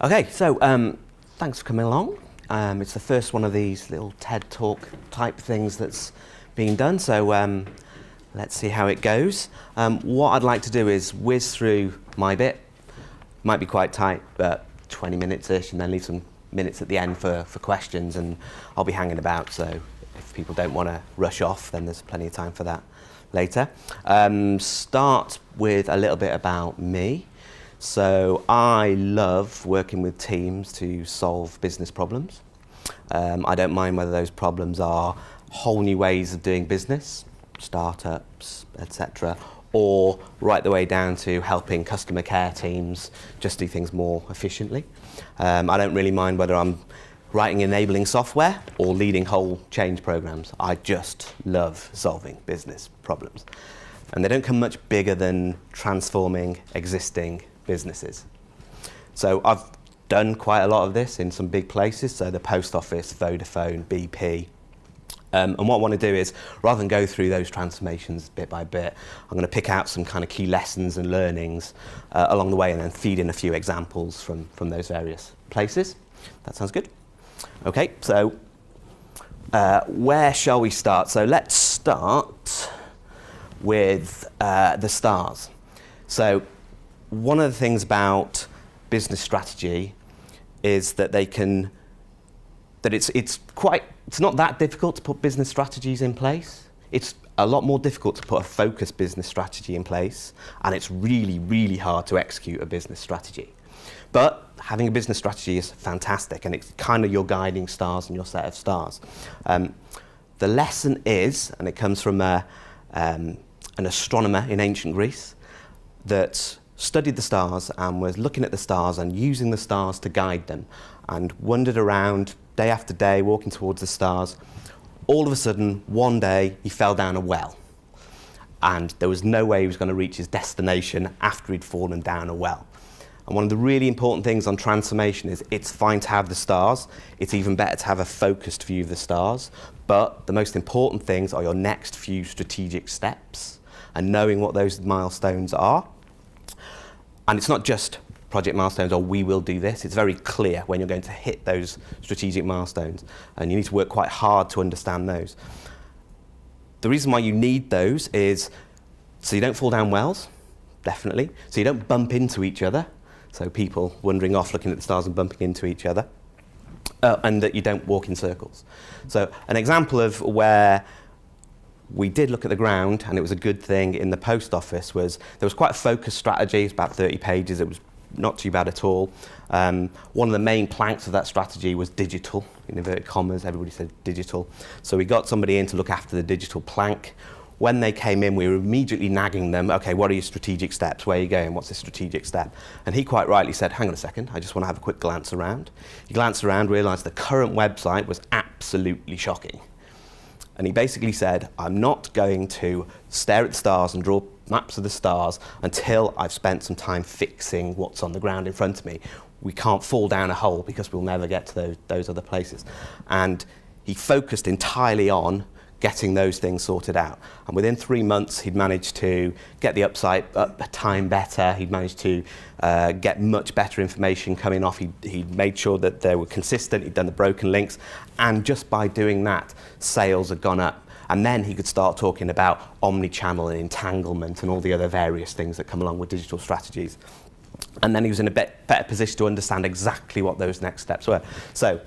Okay, so thanks for coming along. It's the first one of these little TED Talk type things that's being done, so let's see how it goes. What I'd like to do is whiz through my bit. Might be quite tight, but 20 minutes-ish, and then leave some minutes at the end for questions, and I'll be hanging about, so if people don't want to rush off, then there's plenty of time for that later. Start with a little bit about me. So I love working with teams to solve business problems. I don't mind whether those problems are whole new ways of doing business, startups, etc., or right the way down to helping customer care teams just do things more efficiently. I don't really mind whether I'm writing enabling software or leading whole change programs. I just love solving business problems. And they don't come much bigger than transforming existing businesses. So I've done quite a lot of this in some big places, so the Post Office, Vodafone, BP. And what I want to do is, rather than go through those transformations bit by bit, I'm going to pick out some kind of key lessons and learnings along the way and then feed in a few examples from those various places. That sounds good? Okay, so where shall we start? So let's start with the stars. So one of the things about business strategy is that it's not that difficult to put business strategies in place. It's a lot more difficult to put a focused business strategy in place, and it's really, really hard to execute a business strategy. But having a business strategy is fantastic, and it's kind of your guiding stars and your set of stars. The lesson is, and it comes from an astronomer in ancient Greece that studied the stars and was looking at the stars and using the stars to guide them, and wandered around day after day walking towards the stars. All of a sudden, one day, he fell down a well, and there was no way he was going to reach his destination after he'd fallen down a well. And one of the really important things on transformation is it's fine to have the stars, it's even better to have a focused view of the stars, but the most important things are your next few strategic steps and knowing what those milestones are. And it's not just project milestones or we will do this, it's very clear when you're going to hit those strategic milestones, and you need to work quite hard to understand those. The reason why you need those is so you don't fall down wells, definitely, so you don't bump into each other, so people wandering off looking at the stars and bumping into each other, and that you don't walk in circles. So an example of where we did look at the ground, and it was a good thing in the Post Office, was there was quite a focused strategy. It's about 30 pages. It was not too bad at all. One of the main planks of that strategy was digital, in inverted commas. Everybody said digital. So we got somebody in to look after the digital plank. When they came in, we were immediately nagging them, okay, what are your strategic steps? Where are you going? What's the strategic step? And he quite rightly said, hang on a second, I just want to have a quick glance around. He glanced around, realised the current website was absolutely shocking. And he basically said, I'm not going to stare at the stars and draw maps of the stars until I've spent some time fixing what's on the ground in front of me. We can't fall down a hole because we'll never get to those other places. And he focused entirely on getting those things sorted out. And within 3 months, he'd managed to get the upside up a time better. He'd managed to get much better information coming off. He'd made sure that they were consistent. He'd done the broken links. And just by doing that, sales had gone up. And then he could start talking about omni-channel and entanglement and all the other various things that come along with digital strategies. And then he was in a better position to understand exactly what those next steps were. So,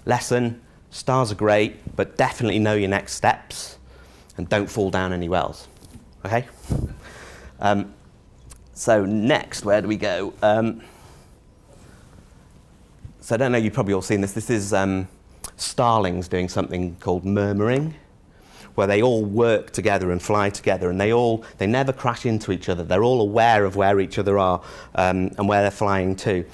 lesson, stars are great, but definitely know your next steps and don't fall down any wells. Okay? So next, where do we go? So I don't know, you've probably all seen this. This is starlings doing something called murmuring, where they all work together and fly together, and they never crash into each other. They're all aware of where each other are and where they're flying to.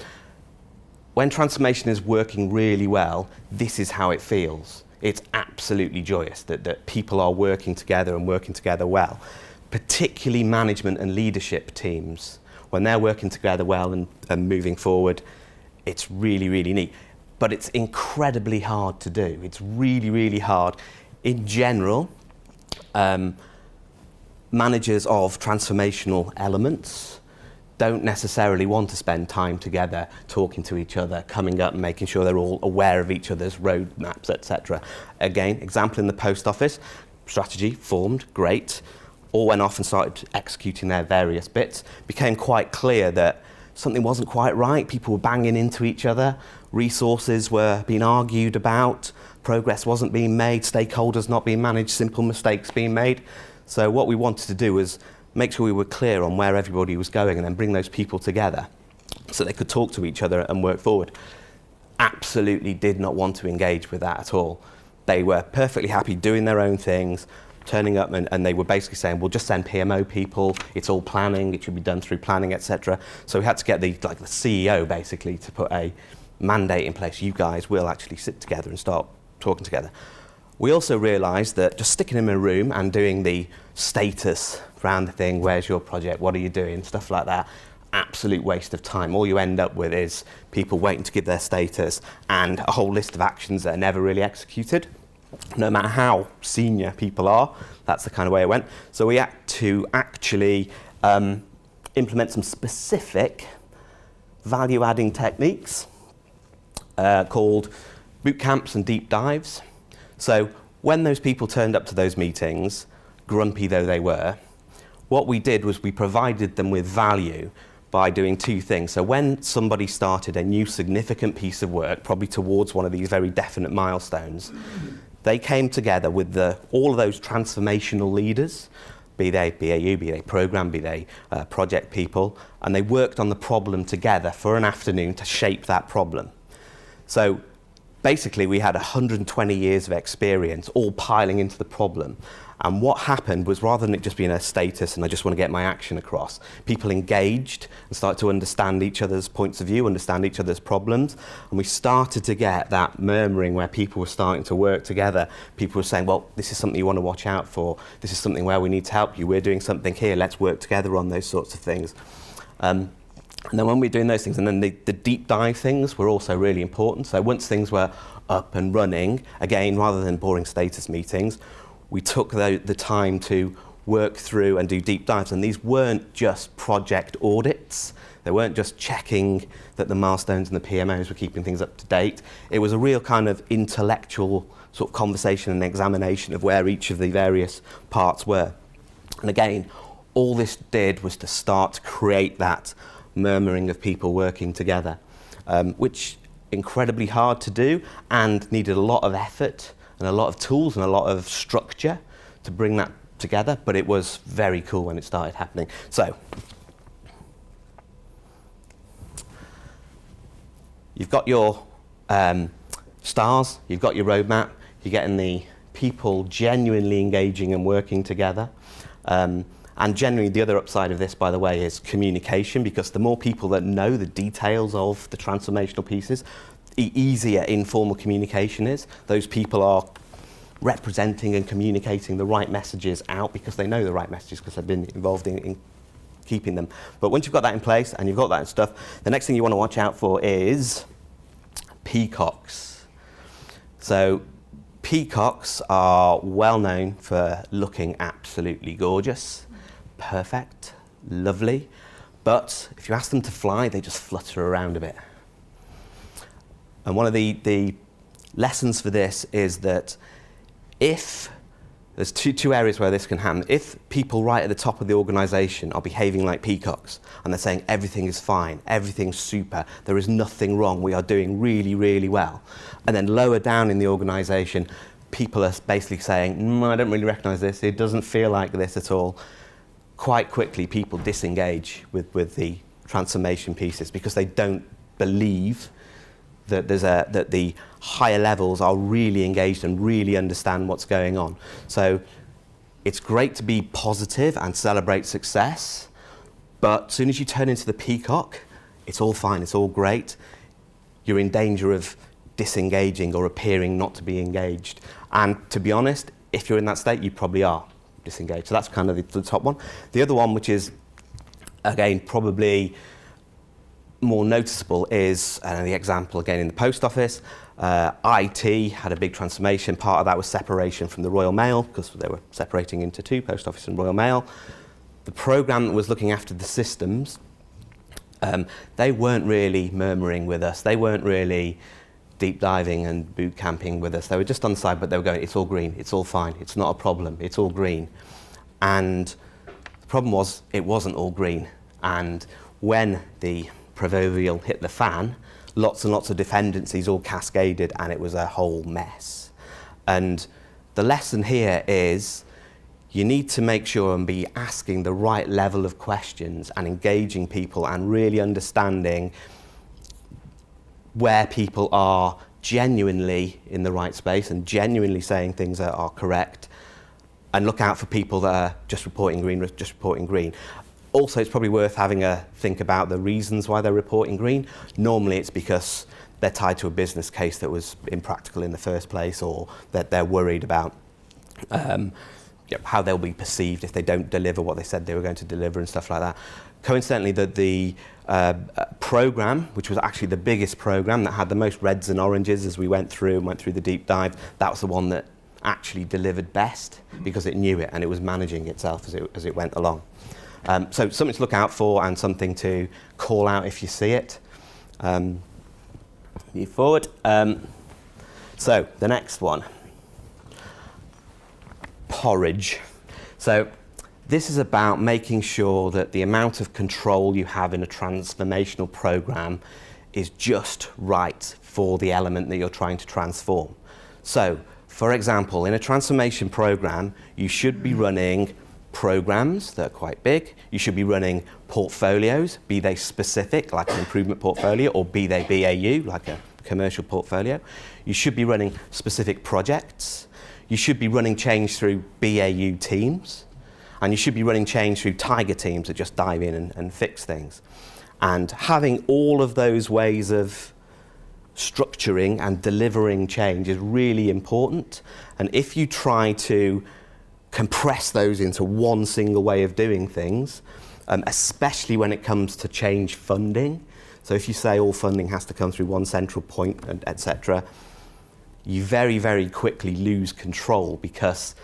When transformation is working really well, this is how it feels. It's absolutely joyous that people are working together and working together well. Particularly management and leadership teams, when they're working together well and moving forward, it's really, really neat. But it's incredibly hard to do. It's really, really hard. In general, managers of transformational elements don't necessarily want to spend time together talking to each other, coming up and making sure they're all aware of each other's roadmaps, etc. Again, example in the post office, strategy formed, great, all went off and started executing their various bits. Became quite clear that something wasn't quite right, people were banging into each other, resources were being argued about, progress wasn't being made, stakeholders not being managed, simple mistakes being made. So what we wanted to do was make sure we were clear on where everybody was going and then bring those people together so they could talk to each other and work forward. Absolutely did not want to engage with that at all. They were perfectly happy doing their own things, turning up, and they were basically saying, we'll just send PMO people, it's all planning, it should be done through planning, etc. So we had to get the CEO basically to put a mandate in place. You guys will actually sit together and start talking together. We also realised that just sticking them in a room and doing the status around the thing, where's your project, what are you doing, stuff like that, absolute waste of time. All you end up with is people waiting to give their status and a whole list of actions that are never really executed. No matter how senior people are, that's the kind of way it went. So we had to actually implement some specific value-adding techniques called boot camps and deep dives. So when those people turned up to those meetings, grumpy though they were, what we did was we provided them with value by doing two things. So when somebody started a new significant piece of work, probably towards one of these very definite milestones, they came together with all of those transformational leaders, be they BAU, be they program, be they project people, and they worked on the problem together for an afternoon to shape that problem. So basically, we had 120 years of experience all piling into the problem. And what happened was, rather than it just being a status and I just want to get my action across, people engaged and started to understand each other's points of view, understand each other's problems. And we started to get that murmuring where people were starting to work together. People were saying, well, this is something you want to watch out for. This is something where we need to help you. We're doing something here. Let's work together on those sorts of things. And then when we're doing those things, and then the deep dive things were also really important. So once things were up and running, again, rather than boring status meetings, we took the time to work through and do deep dives. And these weren't just project audits. They weren't just checking that the milestones and the PMOs were keeping things up to date. It was a real kind of intellectual sort of conversation and examination of where each of the various parts were. And again, all this did was to start to create that murmuring of people working together, which incredibly hard to do and needed a lot of effort and a lot of tools and a lot of structure to bring that together, but it was very cool when it started happening. So you've got your stars, you've got your roadmap, you're getting the people genuinely engaging and working together. And generally, the other upside of this, by the way, is communication, because the more people that know the details of the transformational pieces, the easier informal communication is. Those people are representing and communicating the right messages out because they know the right messages because they've been involved in keeping them. But once you've got that in place and you've got that stuff, the next thing you want to watch out for is peacocks. So peacocks are well known for looking absolutely gorgeous, perfect, lovely, but if you ask them to fly, they just flutter around a bit. And one of the lessons for this is that if there's two areas where this can happen. If people right at the top of the organisation are behaving like peacocks and they're saying everything is fine, everything's super, there is nothing wrong, we are doing really, really well, and then lower down in the organisation, people are basically saying, I don't really recognise this, it doesn't feel like this at all. Quite quickly, people disengage with the transformation pieces because they don't believe that that the higher levels are really engaged and really understand what's going on. So it's great to be positive and celebrate success, but as soon as you turn into the peacock, it's all fine, it's all great. You're in danger of disengaging or appearing not to be engaged. And to be honest, if you're in that state, you probably are disengaged. So that's kind of the top one. The other one, which is, again, probably more noticeable, is the example again in the post office. IT had a big transformation. Part of that was separation from the Royal Mail, because they were separating into two, Post Office and Royal Mail. The programme that was looking after the systems They weren't really murmuring with us. They weren't really deep diving and boot camping with us. They were just on the side, but they were going, it's all green, it's all fine, it's not a problem, it's all green. And the problem was, it wasn't all green. And when the proverbial hit the fan, lots and lots of dependencies all cascaded, and it was a whole mess. And the lesson here is, you need to make sure and be asking the right level of questions and engaging people and really understanding where people are genuinely in the right space and genuinely saying things that are correct, and look out for people that are just reporting green. Also, it's probably worth having a think about the reasons why they're reporting green. Normally it's because they're tied to a business case that was impractical in the first place, or that they're worried about how they'll be perceived if they don't deliver what they said they were going to deliver and stuff like that. Coincidentally, the program, which was actually the biggest program that had the most reds and oranges as we went through the deep dive, that was the one that actually delivered best because it knew it and it was managing itself as it went along. So something to look out for and something to call out if you see it. Move forward. So the next one. Porridge. So this is about making sure that the amount of control you have in a transformational program is just right for the element that you're trying to transform. So, for example, in a transformation program, you should be running programs that are quite big. You should be running portfolios, be they specific, like an improvement portfolio, or be they BAU, like a commercial portfolio. You should be running specific projects. You should be running change through BAU teams, and you should be running change through tiger teams that just dive in and fix things. And having all of those ways of structuring and delivering change is really important. And if you try to compress those into one single way of doing things, especially when it comes to change funding, so if you say all funding has to come through one central point, etc., you very, very quickly lose control, because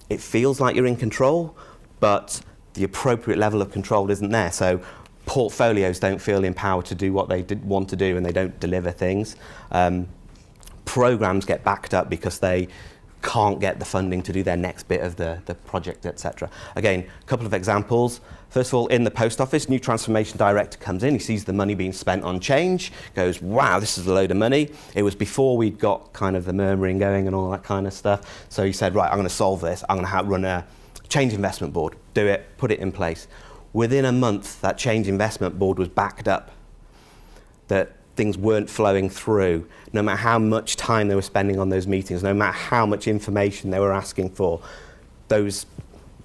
it feels like you're in control, but the appropriate level of control isn't there. So portfolios don't feel empowered to do what they want to do, and they don't deliver things. Programs get backed up because they can't get the funding to do their next bit of the project, etc. Again, a couple of examples. First of all, in the post office, new transformation director comes in, he sees the money being spent on change, goes, wow, this is a load of money. It was before we'd got kind of the murmuring going and all that kind of stuff. So he said, right, I'm going to solve this. I'm going to run a change investment board, do it, put it in place. Within a month, that change investment board was backed up, that things weren't flowing through, no matter how much time they were spending on those meetings, no matter how much information they were asking for, those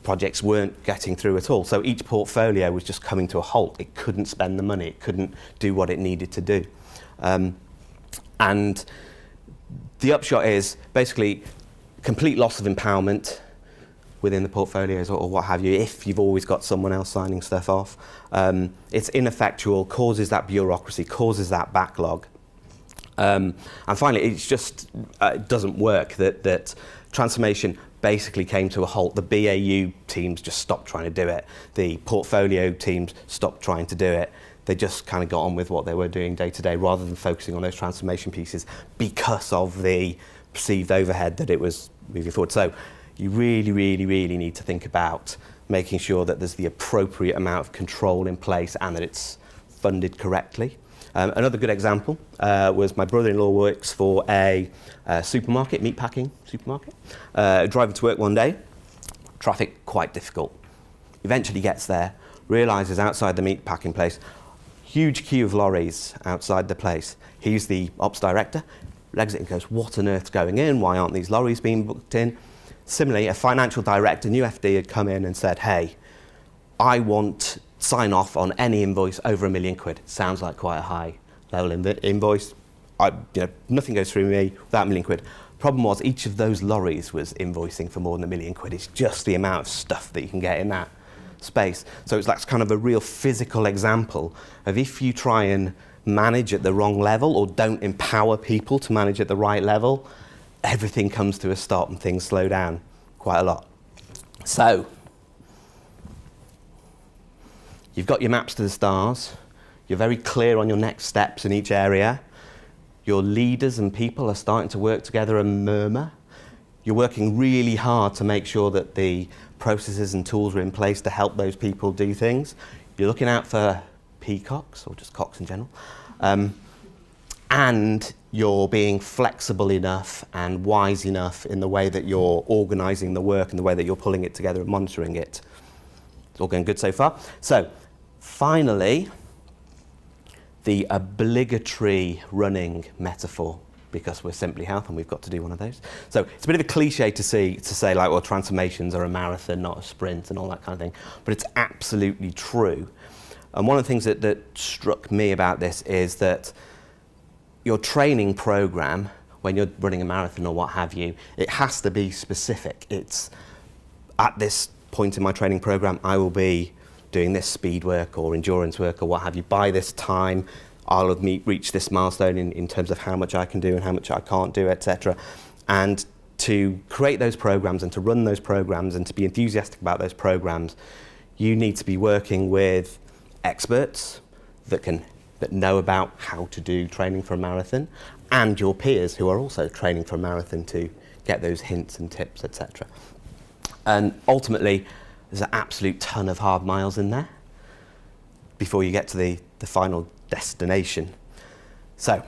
projects weren't getting through at all. So each portfolio was just coming to a halt. It couldn't spend the money, it couldn't do what it needed to do. And the upshot is basically complete loss of empowerment within the portfolios or what have you, if you've always got someone else signing stuff off. It's ineffectual, causes that bureaucracy, causes that backlog. And finally, it's just, it doesn't work, that transformation basically came to a halt. The BAU teams just stopped trying to do it. The portfolio teams stopped trying to do it. They just kind of got on with what they were doing day to day rather than focusing on those transformation pieces because of the perceived overhead that it was moving forward. So you really, really, really need to think about making sure that there's the appropriate amount of control in place and that it's funded correctly. Another good example was my brother-in-law works for a supermarket, meatpacking supermarket. Driving to work one day, traffic quite difficult. Eventually gets there, realises outside the meatpacking place, huge queue of lorries outside the place. He's the ops director, legs it and goes, what on earth's going in? Why aren't these lorries being booked in? Similarly, a financial director, new FD, had come in and said, hey, I want sign off on any invoice over £1 million. Sounds like quite a high level invoice. Nothing goes through me without £1 million. Problem was, each of those lorries was invoicing for more than £1 million. It's just the amount of stuff that you can get in that space. So that's kind of a real physical example of if you try and manage at the wrong level or don't empower people to manage at the right level, everything comes to a stop and things slow down quite a lot. So, you've got your maps to the stars, You're very clear on your next steps in each area. Your leaders and people are starting to work together and murmur. You're working really hard to make sure that the processes and tools are in place to help those people do things. You're looking out for peacocks, or just cocks in general. And you're being flexible enough and wise enough in the way that you're organising the work and the way that you're pulling it together and monitoring it. It's all going good so far. So, finally, the obligatory running metaphor, because we're Simply Health and we've got to do one of those. So it's a bit of a cliche to say like, well, transformations are a marathon, not a sprint, and all that kind of thing, but it's absolutely true. And one of the things that struck me about this is that your training program, when you're running a marathon or what have you, it has to be specific. It's at this point in my training program, I will be doing this speed work or endurance work or what have you. By this time, I'll have reached this milestone in terms of how much I can do and how much I can't do, etc. And to create those programs and to run those programs and to be enthusiastic about those programs, you need to be working with experts that know about how to do training for a marathon, and your peers who are also training for a marathon to get those hints and tips, etc. And ultimately, there's an absolute ton of hard miles in there before you get to the final destination. So,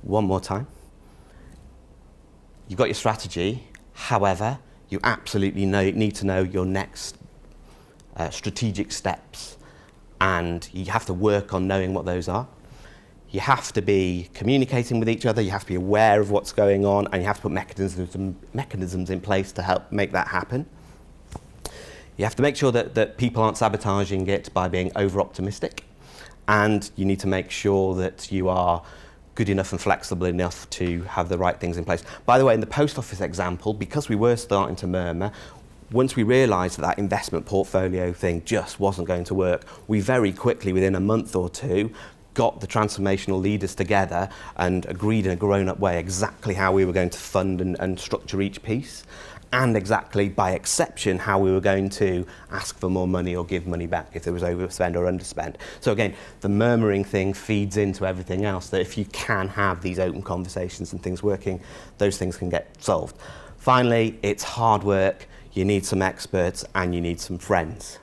one more time. You've got your strategy, however, you absolutely need to know your next strategic steps, and you have to work on knowing what those are. You have to be communicating with each other, you have to be aware of what's going on, and you have to put mechanisms in place to help make that happen. You have to make sure that people aren't sabotaging it by being over-optimistic, and you need to make sure that you are good enough and flexible enough to have the right things in place. By the way, in the post office example, because we were starting to murmur, once we realised that investment portfolio thing just wasn't going to work, we very quickly, within a month or two, got the transformational leaders together and agreed in a grown-up way exactly how we were going to fund and structure each piece, and exactly, by exception, how we were going to ask for more money or give money back if there was overspend or underspend. So again, the murmuring thing feeds into everything else, that if you can have these open conversations and things working, those things can get solved. Finally, it's hard work. You need some experts and you need some friends.